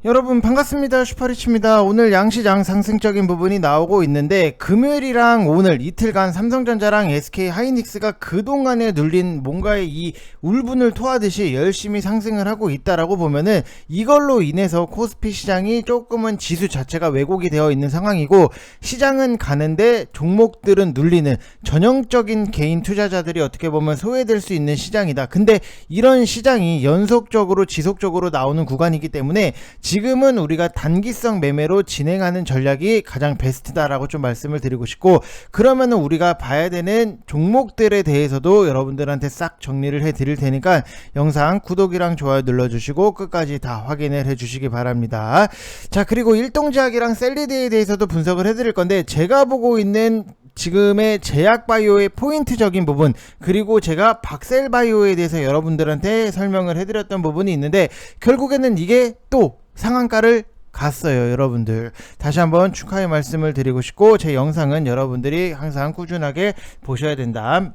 여러분 반갑습니다. 슈퍼리치입니다. 오늘 양시장 상승적인 부분이 나오고 있는데 금요일이랑 오늘 이틀간 삼성전자랑 SK하이닉스가 그동안에 눌린 뭔가의 이 울분을 토하듯이 열심히 상승을 하고 있다라고 보면은 이걸로 인해서 코스피 시장이 조금은 지수 자체가 왜곡이 되어 있는 상황이고, 시장은 가는데 종목들은 눌리는 전형적인 개인 투자자들이 어떻게 보면 소외될 수 있는 시장이다. 근데 이런 시장이 연속적으로 지속적으로 나오는 구간이기 때문에 지금은 우리가 단기성 매매로 진행하는 전략이 가장 베스트다라고 좀 말씀을 드리고 싶고, 그러면은 우리가 봐야 되는 종목들에 대해서도 여러분들한테 싹 정리를 해 드릴 테니까 영상 구독이랑 좋아요 눌러주시고 끝까지 다 확인을 해 주시기 바랍니다. 자, 그리고 일동제약이랑 셀리드에 대해서도 분석을 해 드릴 건데, 제가 보고 있는 지금의 제약바이오의 포인트적인 부분, 그리고 제가 박셀바이오에 대해서 여러분들한테 설명을 해드렸던 부분이 있는데, 결국에는 이게 또 상한가를 갔어요. 여러분들 다시 한번 축하의 말씀을 드리고 싶고, 제 영상은 여러분들이 항상 꾸준하게 보셔야 된다,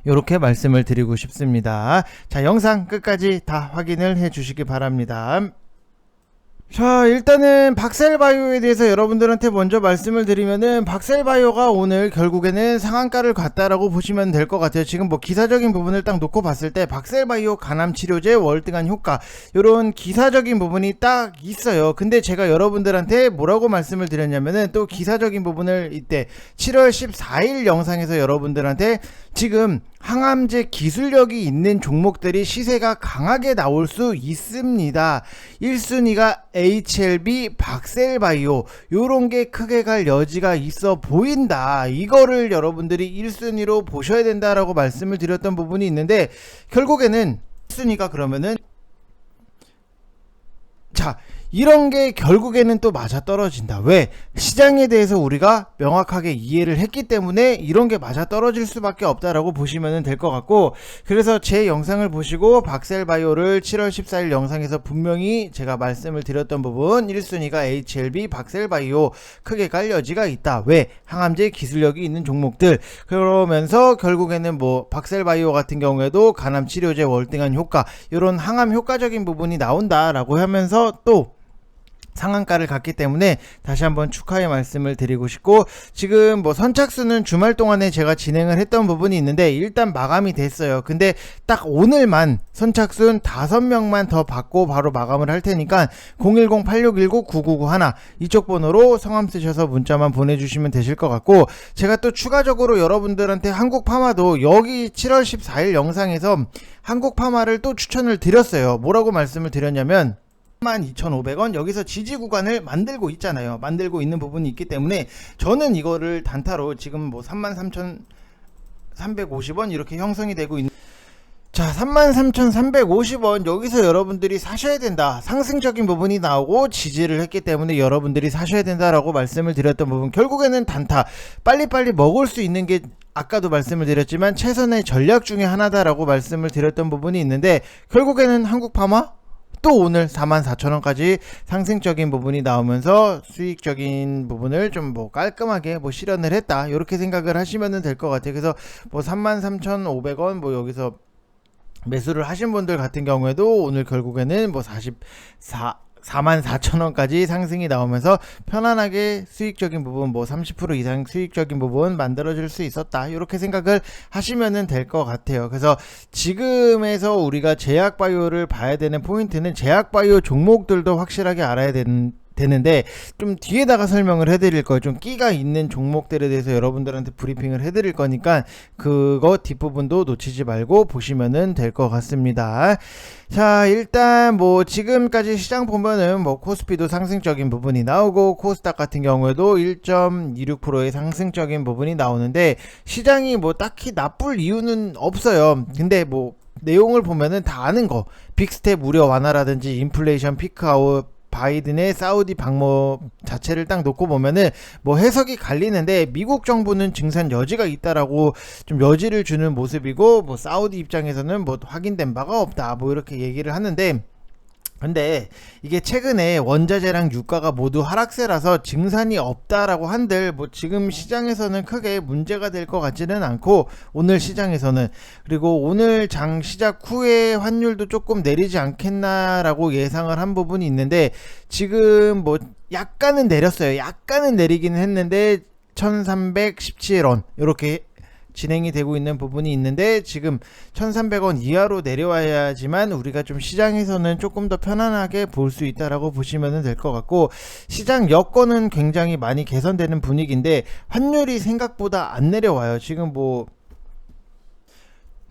이렇게 말씀을 드리고 싶습니다. 자, 영상 끝까지 다 확인을 해 주시기 바랍니다. 자, 일단은 박셀바이오에 대해서 여러분들한테 먼저 말씀을 드리면은, 박셀바이오가 오늘 결국에는 상한가를 갔다라고 보시면 될 것 같아요. 지금 뭐 기사적인 부분을 딱 놓고 봤을 때 박셀바이오 간암치료제 월등한 효과, 요런 기사적인 부분이 딱 있어요. 근데 제가 여러분들한테 뭐라고 말씀을 드렸냐면은, 또 기사적인 부분을 이때 7월 14일 영상에서 여러분들한테 지금 항암제 기술력이 있는 종목들이 시세가 강하게 나올 수 있습니다. 1순위가 HLB, 박셀바이오, 요런게 크게 갈 여지가 있어 보인다. 이거를 여러분들이 1순위로 보셔야 된다라고 말씀을 드렸던 부분이 있는데, 결국에는 1순위가 그러면은, 자, 이런게 결국에는 또 맞아 떨어진다. 왜? 시장에 대해서 우리가 명확하게 이해를 했기 때문에 이런게 맞아 떨어질 수밖에 없다라고 보시면 될 것 같고, 그래서 제 영상을 보시고 박셀바이오를 7월 14일 영상에서 분명히 제가 말씀을 드렸던 부분, 1순위가 HLB, 박셀바이오, 크게 갈 여지가 있다. 왜? 항암제 기술력이 있는 종목들. 그러면서 결국에는 뭐 박셀바이오 같은 경우에도 간암치료제 월등한 효과, 이런 항암 효과적인 부분이 나온다라고 하면서 또 상한가를 갔기 때문에 다시 한번 축하의 말씀을 드리고 싶고, 지금 뭐 선착순은 주말 동안에 제가 진행을 했던 부분이 있는데 일단 마감이 됐어요. 근데 딱 오늘만 선착순 5명만 더 받고 바로 마감을 할 테니까 010-8619-9991 이쪽 번호로 성함 쓰셔서 문자만 보내주시면 되실 것 같고, 제가 또 추가적으로 여러분들한테 한국파마도 여기 7월 14일 영상에서 한국파마를 또 추천을 드렸어요. 뭐라고 말씀을 드렸냐면, 32,500원 여기서 지지 구간을 만들고 있잖아요. 만들고 있는 부분이 있기 때문에 저는 이거를 단타로 지금 뭐 33,350원 이렇게 형성이 되고 있는, 자, 33,350원 여기서 여러분들이 사셔야 된다. 상승적인 부분이 나오고 지지를 했기 때문에 여러분들이 사셔야 된다라고 말씀을 드렸던 부분, 결국에는 단타 빨리빨리 먹을 수 있는 게 아까도 말씀을 드렸지만 최선의 전략 중에 하나다라고 말씀을 드렸던 부분이 있는데, 결국에는 한국파마 또 오늘 44,000원까지 상승적인 부분이 나오면서 수익적인 부분을 좀 뭐 깔끔하게 뭐 실현을 했다, 이렇게 생각을 하시면 될 것 같아요. 그래서 뭐 33,500원 뭐 여기서 매수를 하신 분들 같은 경우에도 오늘 결국에는 뭐 44,000원까지 상승이 나오면서 편안하게 수익적인 부분 뭐 30% 이상 수익적인 부분 만들어줄 수 있었다, 이렇게 생각을 하시면 될 것 같아요. 그래서 지금에서 우리가 제약바이오를 봐야 되는 포인트는, 제약바이오 종목들도 확실하게 알아야 되는데 좀 뒤에다가 설명을 해드릴 거예요. 좀 끼가 있는 종목들에 대해서 여러분들한테 브리핑을 해드릴 거니까 그거 뒷부분도 놓치지 말고 보시면 될 것 같습니다. 자, 일단 뭐 지금까지 시장 보면은 뭐 코스피도 상승적인 부분이 나오고 코스닥 같은 경우에도 1.26%의 상승적인 부분이 나오는데, 시장이 뭐 딱히 나쁠 이유는 없어요. 근데 뭐 내용을 보면은 다 아는 거, 빅스텝 우려 완화라든지 인플레이션 피크아웃, 바이든의 사우디 방문 자체를 딱 놓고 보면은 뭐 해석이 갈리는데, 미국 정부는 증산 여지가 있다라고 좀 여지를 주는 모습이고, 뭐 사우디 입장에서는 뭐 확인된 바가 없다 뭐 이렇게 얘기를 하는데, 근데 이게 최근에 원자재랑 유가가 모두 하락세라서 증산이 없다라고 한들 뭐 지금 시장에서는 크게 문제가 될 것 같지는 않고, 오늘 시장에서는, 그리고 오늘 장 시작 후에 환율도 조금 내리지 않겠나라고 예상을 한 부분이 있는데, 지금 뭐 약간은 내렸어요. 약간은 내리기는 했는데 1317원 이렇게 진행이 되고 있는 부분이 있는데, 지금 1300원 이하로 내려와야지만 우리가 좀 시장에서는 조금 더 편안하게 볼 수 있다라고 보시면 될 것 같고, 시장 여건은 굉장히 많이 개선되는 분위기인데 환율이 생각보다 안 내려와요.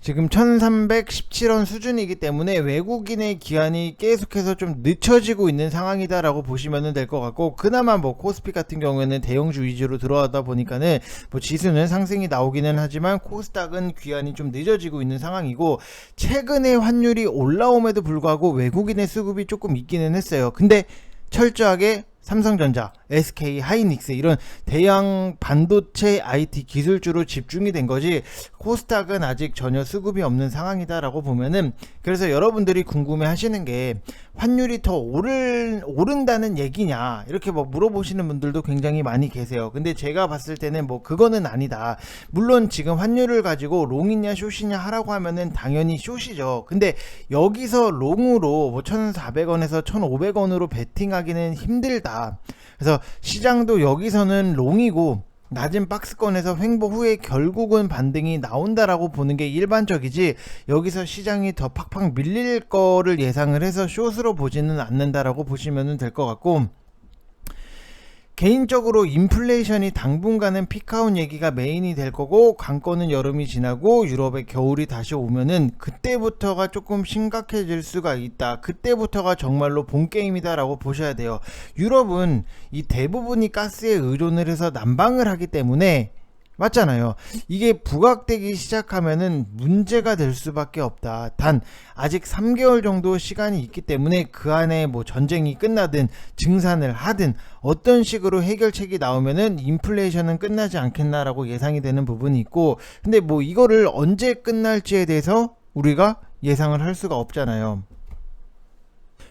지금 1317원 수준이기 때문에 외국인의 기한이 계속해서 좀 늦춰지고 있는 상황이다라고 보시면 될 것 같고, 그나마 뭐 코스피 같은 경우에는 대형주 위주로 들어가다 보니까는 뭐 지수는 상승이 나오기는 하지만 코스닥은 기한이 좀 늦어지고 있는 상황이고, 최근에 환율이 올라옴에도 불구하고 외국인의 수급이 조금 있기는 했어요. 근데 철저하게 삼성전자, SK 하이닉스 이런 대형 반도체 IT 기술주로 집중이 된 거지, 코스닥은 아직 전혀 수급이 없는 상황이다라고 보면은, 그래서 여러분들이 궁금해 하시는 게 환율이 더 오른다는 얘기냐 이렇게 뭐 물어보시는 분들도 굉장히 많이 계세요. 근데 제가 봤을 때는 뭐 그거는 아니다. 물론 지금 환율을 가지고 롱이냐 숏이냐 하라고 하면은 당연히 숏이죠. 근데 여기서 롱으로 뭐 1,400원에서 1,500원으로 베팅하기는 힘들다. 그래서 시장도 여기서는 롱이고 낮은 박스권에서 횡보 후에 결국은 반등이 나온다라고 보는 게 일반적이지, 여기서 시장이 더 팍팍 밀릴 거를 예상을 해서 숏으로 보지는 않는다라고 보시면 될 것 같고, 개인적으로 인플레이션이 당분간은 피크아웃 얘기가 메인이 될 거고, 강권은 여름이 지나고 유럽의 겨울이 다시 오면은 그때부터가 조금 심각해질 수가 있다. 그때부터가 정말로 본 게임이다 라고 보셔야 돼요. 유럽은 이 대부분이 가스에 의존을 해서 난방을 하기 때문에, 맞잖아요. 이게 부각되기 시작하면은 문제가 될 수밖에 없다. 단 아직 3개월 정도 시간이 있기 때문에 그 안에 뭐 전쟁이 끝나든 증산을 하든 어떤 식으로 해결책이 나오면은 인플레이션은 끝나지 않겠나라고 예상이 되는 부분이 있고, 근데 뭐 이거를 언제 끝날지에 대해서 우리가 예상을 할 수가 없잖아요.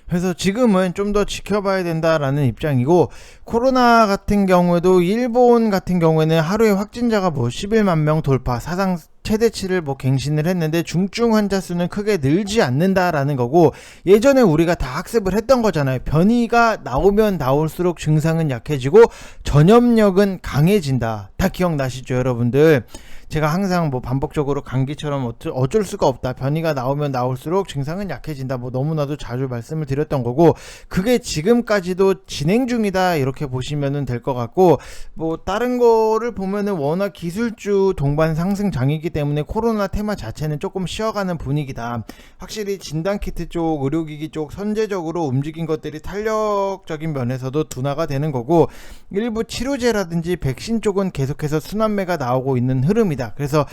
그래서 지금은 좀 더 지켜봐야 된다라는 입장이고, 코로나 같은 경우에도 일본 같은 경우에는 하루에 확진자가 뭐 11만 명 돌파, 사상 최대치를 뭐 갱신을 했는데 중증 환자 수는 크게 늘지 않는다라는 거고, 예전에 우리가 다 학습을 했던 거잖아요. 변이가 나오면 나올수록 증상은 약해지고 전염력은 강해진다. 다 기억나시죠, 여러분들? 제가 항상 뭐 반복적으로 감기처럼 어쩔 수가 없다, 변이가 나오면 나올수록 증상은 약해진다, 뭐 너무나도 자주 말씀을 드렸던 거고, 그게 지금까지도 진행 중이다 이렇게 보시면 될 것 같고, 뭐 다른 거를 보면은 워낙 기술주 동반 상승장이기 때문에 코로나 테마 자체는 조금 쉬어가는 분위기다. 확실히 진단키트 쪽, 의료기기 쪽 선제적으로 움직인 것들이 탄력적인 면에서도 둔화가 되는 거고, 일부 치료제라든지 백신 쪽은 계속해서 순환매가 나오고 있는 흐름이다. 그래서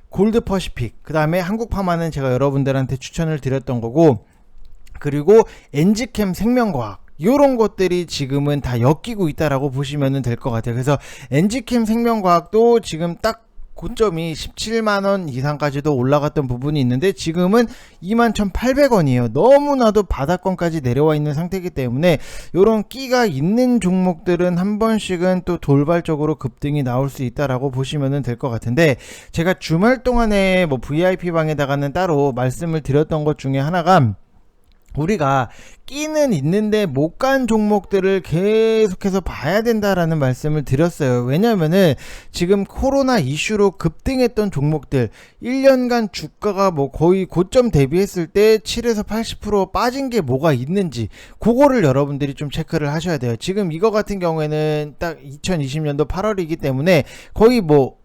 골드 퍼시픽, 그 다음에 한국파마는 제가 여러분들한테 추천을 드렸던 거고, 그리고 엔지캠 생명과학, 이런 것들이 지금은 다 엮이고 있다라고 보시면 될 것 같아요. 그래서 엔지캠 생명과학도 지금 딱 고점이 17만원 이상까지도 올라갔던 부분이 있는데 지금은 21,800원이에요. 너무나도 바닥권까지 내려와 있는 상태이기 때문에 이런 끼가 있는 종목들은 한 번씩은 또 돌발적으로 급등이 나올 수 있다라고 보시면 될 것 같은데, 제가 주말 동안에 뭐 VIP 방에다가는 따로 말씀을 드렸던 것 중에 하나가, 우리가 끼는 있는데 못 간 종목들을 계속해서 봐야 된다라는 말씀을 드렸어요. 왜냐면은 지금 코로나 이슈로 급등했던 종목들, 1년간 주가가 뭐 거의 고점 대비했을 때 7에서 80% 빠진 게 뭐가 있는지, 그거를 여러분들이 좀 체크를 하셔야 돼요. 지금 이거 같은 경우에는 딱 2020년도 8월이기 때문에 거의 뭐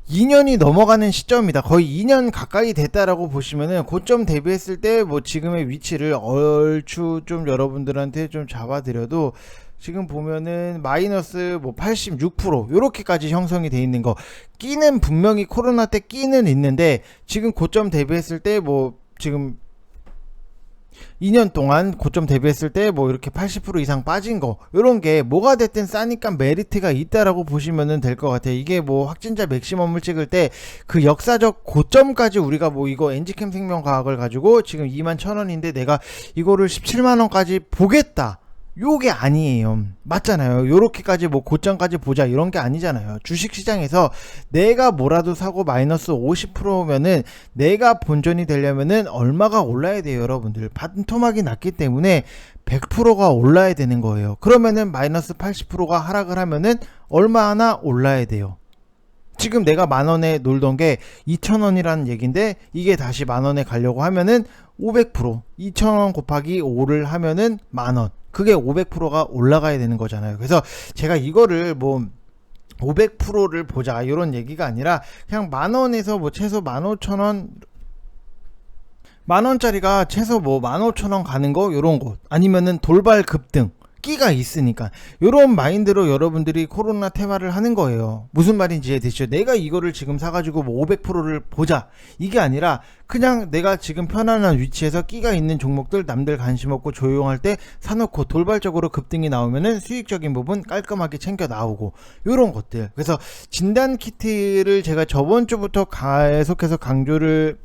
2년이 넘어가는 시점이다. 거의 2년 가까이 됐다라고 보시면은, 고점 대비했을 때 뭐 지금의 위치를 얼추 좀 여러분들한테 좀 잡아드려도, 지금 보면은 마이너스 뭐 86% 요렇게까지 형성이 돼 있는 거, 끼는 분명히 코로나 때 끼는 있는데 지금 고점 대비했을 때 뭐 지금 2년 동안 고점 대비했을 때 뭐 이렇게 80% 이상 빠진 거, 이런 게 뭐가 됐든 싸니까 메리트가 있다라고 보시면 될 것 같아요. 이게 뭐 확진자 맥시멈을 찍을 때 그 역사적 고점까지 우리가 뭐 이거 엔지캠 생명과학을 가지고 지금 21,000원인데 내가 이거를 17만원까지 보겠다, 요게 아니에요. 맞잖아요. 요렇게까지 뭐 고점까지 보자 이런 게 아니잖아요. 주식시장에서 내가 뭐라도 사고 마이너스 50%면은 내가 본전이 되려면은 얼마가 올라야 돼요, 여러분들. 반토막이 났기 때문에 100%가 올라야 되는 거예요. 그러면은 마이너스 80%가 하락을 하면은 얼마나 올라야 돼요. 지금 내가 만원에 놀던 게 2,000원이라는 얘기인데, 이게 다시 만원에 가려고 하면은 500%, 2,000원 곱하기 5를 하면은 만원, 그게 500%가 올라가야 되는 거잖아요. 그래서 제가 이거를 뭐 500%를 보자 이런 얘기가 아니라 그냥 만원에서 뭐 최소 15,000원, 만원짜리가 최소 뭐 15,000원 가는 거, 요런 거, 아니면은 돌발 급등 끼가 있으니까 요런 마인드로 여러분들이 코로나 테마를 하는 거예요. 무슨 말인지 이해되시죠? 내가 이거를 지금 사가지고 뭐 500%를 보자, 이게 아니라 그냥 내가 지금 편안한 위치에서 끼가 있는 종목들, 남들 관심 없고 조용할 때 사놓고 돌발적으로 급등이 나오면은 수익적인 부분 깔끔하게 챙겨 나오고, 요런 것들. 그래서 진단 키트를 제가 저번 주부터 계속해서 강조를,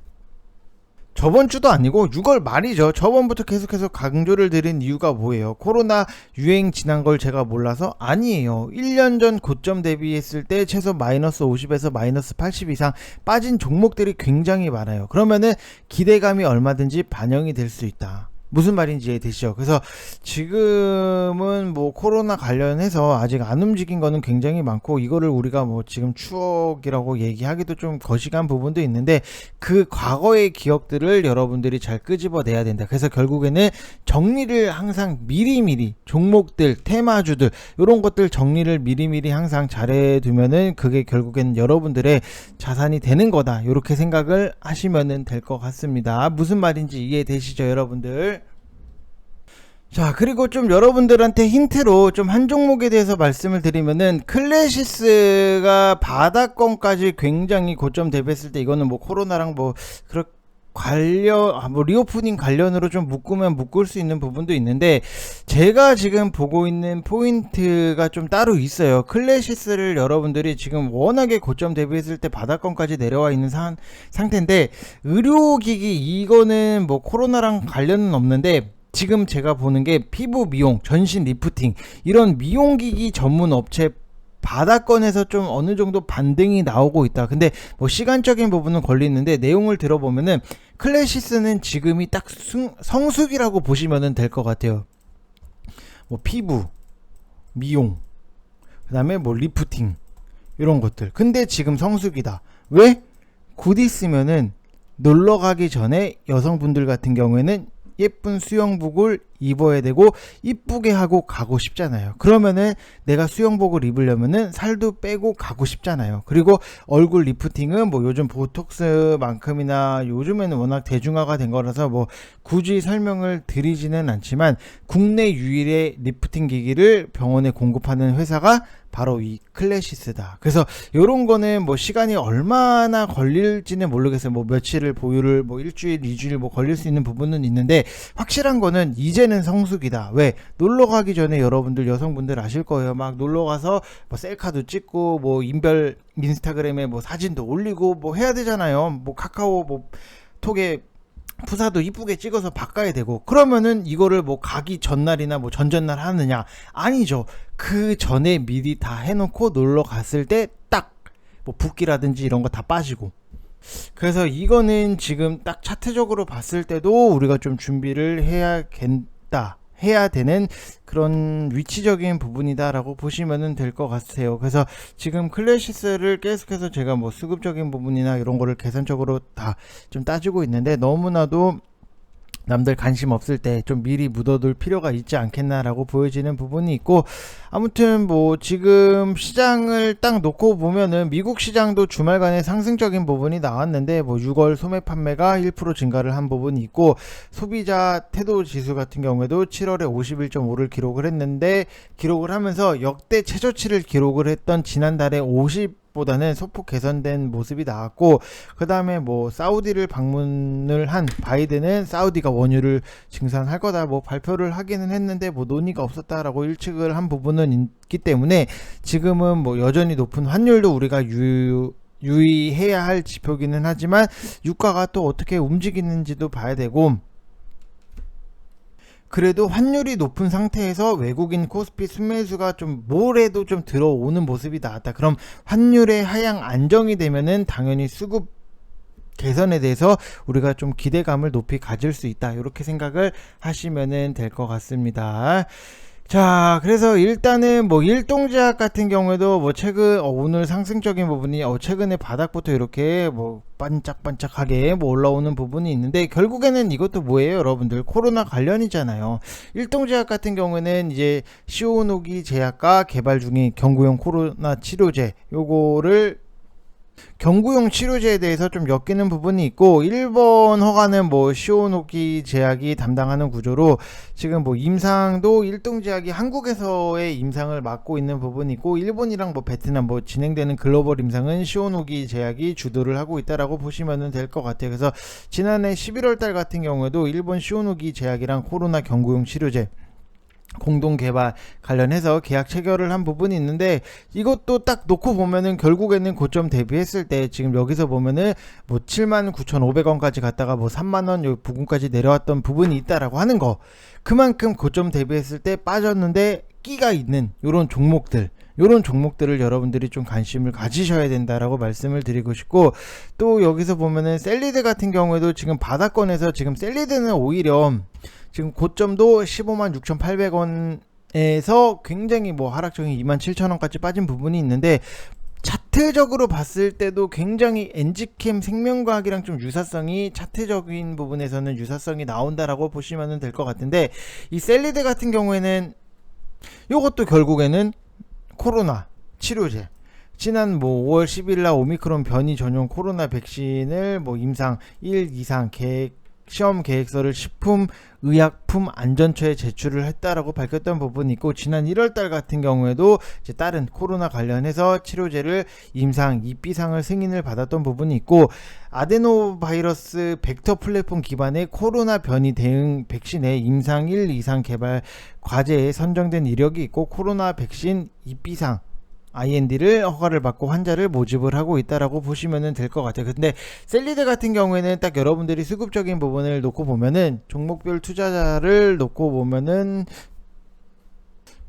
저번 주도 아니고 6월 말이죠. 저번부터 계속해서 강조를 드린 이유가 뭐예요? 코로나 유행 지난 걸 제가 몰라서? 아니에요. 1년 전 고점 대비했을 때 최소 마이너스 50에서 마이너스 80 이상 빠진 종목들이 굉장히 많아요. 그러면은 기대감이 얼마든지 반영이 될 수 있다. 무슨 말인지 이해되시죠? 그래서 지금은 뭐 코로나 관련해서 아직 안 움직인 거는 굉장히 많고, 이거를 우리가 뭐 지금 추억이라고 얘기하기도 좀 거시기한 부분도 있는데, 그 과거의 기억들을 여러분들이 잘 끄집어내야 된다. 그래서 결국에는 정리를 항상 미리미리, 종목들, 테마주들, 이런 것들 정리를 미리미리 항상 잘해 두면은 그게 결국에는 여러분들의 자산이 되는 거다, 이렇게 생각을 하시면 될 것 같습니다. 무슨 말인지 이해되시죠, 여러분들? 자, 그리고 좀 여러분들한테 힌트로 좀 한 종목에 대해서 말씀을 드리면은, 클래시스가 바닥권까지 굉장히 고점 대비했을 때, 이거는 뭐 코로나랑 뭐 뭐 리오프닝 관련으로 좀 묶으면 묶을 수 있는 부분도 있는데, 제가 지금 보고 있는 포인트가 좀 따로 있어요. 클래시스를 여러분들이 지금 워낙에 고점 대비했을 때 바닥권까지 내려와 있는 상태인데, 의료기기, 이거는 뭐 코로나랑 관련은 없는데, 지금 제가 보는 게 피부 미용, 전신 리프팅, 이런 미용기기 전문 업체 바닥권에서 좀 어느 정도 반등이 나오고 있다. 근데 뭐 시간적인 부분은 걸리는데, 내용을 들어보면은 클래시스는 지금이 딱 성수기라고 보시면 될 것 같아요. 뭐 피부, 미용, 그 다음에 뭐 리프팅, 이런 것들. 근데 지금 성수기다. 왜? 곧 있으면은 놀러 가기 전에 여성분들 같은 경우에는 예쁜 수영복을 입어야 되고 이쁘게 하고 가고 싶잖아요. 그러면은 내가 수영복을 입으려면은 살도 빼고 가고 싶잖아요. 그리고 얼굴 리프팅은 뭐 요즘 보톡스만큼이나 요즘에는 워낙 대중화가 된 거라서 뭐 굳이 설명을 드리지는 않지만, 국내 유일의 리프팅 기기를 병원에 공급하는 회사가 바로 이 클래시스다. 그래서 요런 거는 뭐 시간이 얼마나 걸릴지는 모르겠어요. 뭐 며칠을 보유를, 뭐 일주일, 2주일 뭐 걸릴 수 있는 부분은 있는데, 확실한 거는 이제는 성수기다. 왜? 놀러 가기 전에 여러분들, 여성분들 아실 거예요. 막 놀러 가서 뭐 셀카도 찍고 뭐 인별 인스타그램에 뭐 사진도 올리고 뭐 해야 되잖아요. 뭐 카카오 뭐 톡에 푸사도 이쁘게 찍어서 바꿔야 되고. 그러면은 이거를 뭐 가기 전날이나 뭐 전전날 하느냐? 아니죠. 그 전에 미리 다 해놓고 놀러 갔을 때 딱 뭐 붓기라든지 이런 거 다 빠지고. 그래서 이거는 지금 딱 차트적으로 봤을 때도 우리가 좀 준비를 해야 되는 그런 위치적인 부분이다라고 보시면 될 것 같아요. 그래서 지금 클래시스를 계속해서 제가 뭐 수급적인 부분이나 이런 거를 계산적으로 다 좀 따지고 있는데, 너무나도 남들 관심 없을 때 좀 미리 묻어둘 필요가 있지 않겠나라고 보여지는 부분이 있고, 아무튼 뭐 지금 시장을 딱 놓고 보면은 미국 시장도 주말간에 상승적인 부분이 나왔는데, 뭐 6월 소매 판매가 1% 증가를 한 부분이 있고, 소비자 태도 지수 같은 경우에도 7월에 51.5를 기록을 했는데, 기록을 하면서 역대 최저치를 기록을 했던 지난달에 생각보다는 소폭 개선된 모습이 나왔고, 그 다음에 뭐 사우디를 방문을 한 바이든은 사우디가 원유를 증산할 거다 뭐 발표를 하기는 했는데 뭐 논의가 없었다라고 일축을 한 부분은 있기 때문에 지금은 뭐 여전히 높은 환율도 우리가 유의해야 할 지표기는 하지만 유가가 또 어떻게 움직이는지도 봐야 되고, 그래도 환율이 높은 상태에서 외국인 코스피 순매수가 좀 모레도 좀 들어오는 모습이 나왔다. 그럼 환율의 하향 안정이 되면은 당연히 수급 개선에 대해서 우리가 좀 기대감을 높이 가질 수 있다. 이렇게 생각을 하시면 될 것 같습니다. 자, 그래서 일단은 뭐 일동제약 같은 경우에도 뭐 최근 오늘 상승적인 부분이 최근에 바닥부터 이렇게 뭐 반짝반짝하게 뭐 올라오는 부분이 있는데, 결국에는 이것도 뭐예요 여러분들? 코로나 관련이잖아요. 일동제약 같은 경우에는 이제 시오노기 제약과 개발 중인 경구용 코로나 치료제, 요거를 경구용 치료제에 대해서 좀 엮이는 부분이 있고, 일본 허가는 뭐 시오노기 제약이 담당하는 구조로 지금 뭐 임상도 일동제약이 한국에서의 임상을 맡고 있는 부분이 있고, 일본이랑 뭐 베트남 뭐 진행되는 글로벌 임상은 시오노기 제약이 주도를 하고 있다라고 보시면 될 것 같아요. 그래서 지난해 11월 달 같은 경우에도 일본 시오노기 제약이랑 코로나 경구용 치료제 공동 개발 관련해서 계약 체결을 한 부분이 있는데, 이것도 딱 놓고 보면은 결국에는 고점 대비했을 때 지금 여기서 보면은 뭐 79,500원까지 갔다가 뭐 3만원 요 부근까지 내려왔던 부분이 있다라고 하는 거, 그만큼 고점 대비했을 때 빠졌는데 끼가 있는 요런 종목들을 여러분들이 좀 관심을 가지셔야 된다라고 말씀을 드리고 싶고, 또 여기서 보면은 셀리드 같은 경우에도 지금 바닥권에서 지금 셀리드는 오히려 지금 고점도 156,800원에서 굉장히 뭐 하락적인 27,000원까지 빠진 부분이 있는데, 차트적으로 봤을 때도 굉장히 엔지캠 생명과학이랑 좀 유사성이, 차트적인 부분에서는 유사성이 나온다라고 보시면 될 것 같은데, 이 셀리드 같은 경우에는 요것도 결국에는 코로나 치료제, 지난 뭐 5월 10일날 오미크론 변이 전용 코로나 백신을 뭐 임상 1 이상 시험 계획서를 식품의약품 안전처에 제출을 했다라고 밝혔던 부분이 있고, 지난 1월달 같은 경우에도 이제 다른 코로나 관련해서 치료제를 임상 2B상을 승인을 받았던 부분이 있고, 아데노바이러스 벡터 플랫폼 기반의 코로나 변이 대응 백신의 임상 1 이상 개발 과제에 선정된 이력이 있고, 코로나 백신 2B상 IND를 허가를 받고 환자를 모집을 하고 있다라고 보시면 될 것 같아요. 근데 셀리드 같은 경우에는 딱 여러분들이 수급적인 부분을 놓고 보면은, 종목별 투자자를 놓고 보면은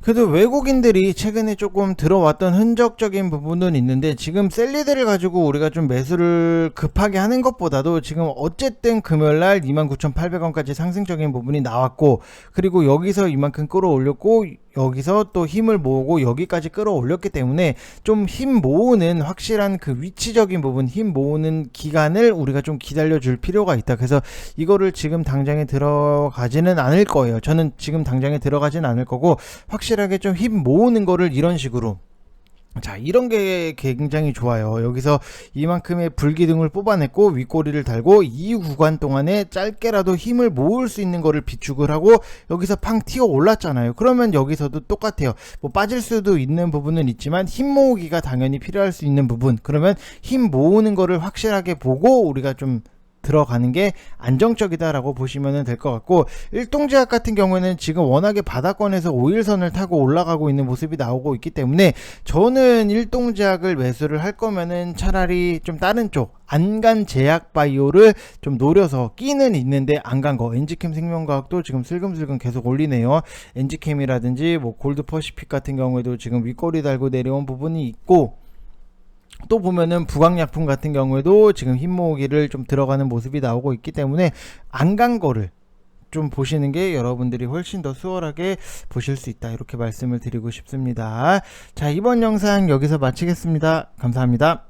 그래도 외국인들이 최근에 조금 들어왔던 흔적적인 부분은 있는데, 지금 셀리드를 가지고 우리가 좀 매수를 급하게 하는 것보다도 지금 어쨌든 금요일날 29,800원까지 상승적인 부분이 나왔고, 그리고 여기서 이만큼 끌어올렸고, 여기서 또 힘을 모으고 여기까지 끌어올렸기 때문에 좀 힘 모으는 확실한 그 위치적인 부분, 힘 모으는 기간을 우리가 좀 기다려 줄 필요가 있다. 그래서 이거를 지금 당장에 들어가지는 않을 거예요. 저는 지금 당장에 들어가지는 않을 거고, 확실하게 좀 힘 모으는 거를 이런 식으로, 자, 이런 게 굉장히 좋아요. 여기서 이만큼의 불기둥을 뽑아냈고 윗꼬리를 달고 이 구간 동안에 짧게라도 힘을 모을 수 있는 거를 비축을 하고 여기서 팡 튀어 올랐잖아요. 그러면 여기서도 똑같아요. 뭐 빠질 수도 있는 부분은 있지만 힘 모으기가 당연히 필요할 수 있는 부분, 그러면 힘 모으는 거를 확실하게 보고 우리가 좀 들어가는 게 안정적이다라고 보시면 될 것 같고, 일동제약 같은 경우에는 지금 워낙에 바닥권에서 5일선을 타고 올라가고 있는 모습이 나오고 있기 때문에, 저는 일동제약을 매수를 할 거면은 차라리 좀 다른 쪽 안간제약바이오를 좀 노려서, 끼는 있는데 안 간 거, 엔지캠 생명과학도 지금 슬금슬금 계속 올리네요. 엔지캠이라든지 뭐 골드퍼시픽 같은 경우에도 지금 윗꼬리 달고 내려온 부분이 있고, 또 보면은 부강약품 같은 경우에도 지금 힘 모으기를 좀 들어가는 모습이 나오고 있기 때문에 안 간 거를 좀 보시는 게 여러분들이 훨씬 더 수월하게 보실 수 있다, 이렇게 말씀을 드리고 싶습니다. 자, 이번 영상 여기서 마치겠습니다. 감사합니다.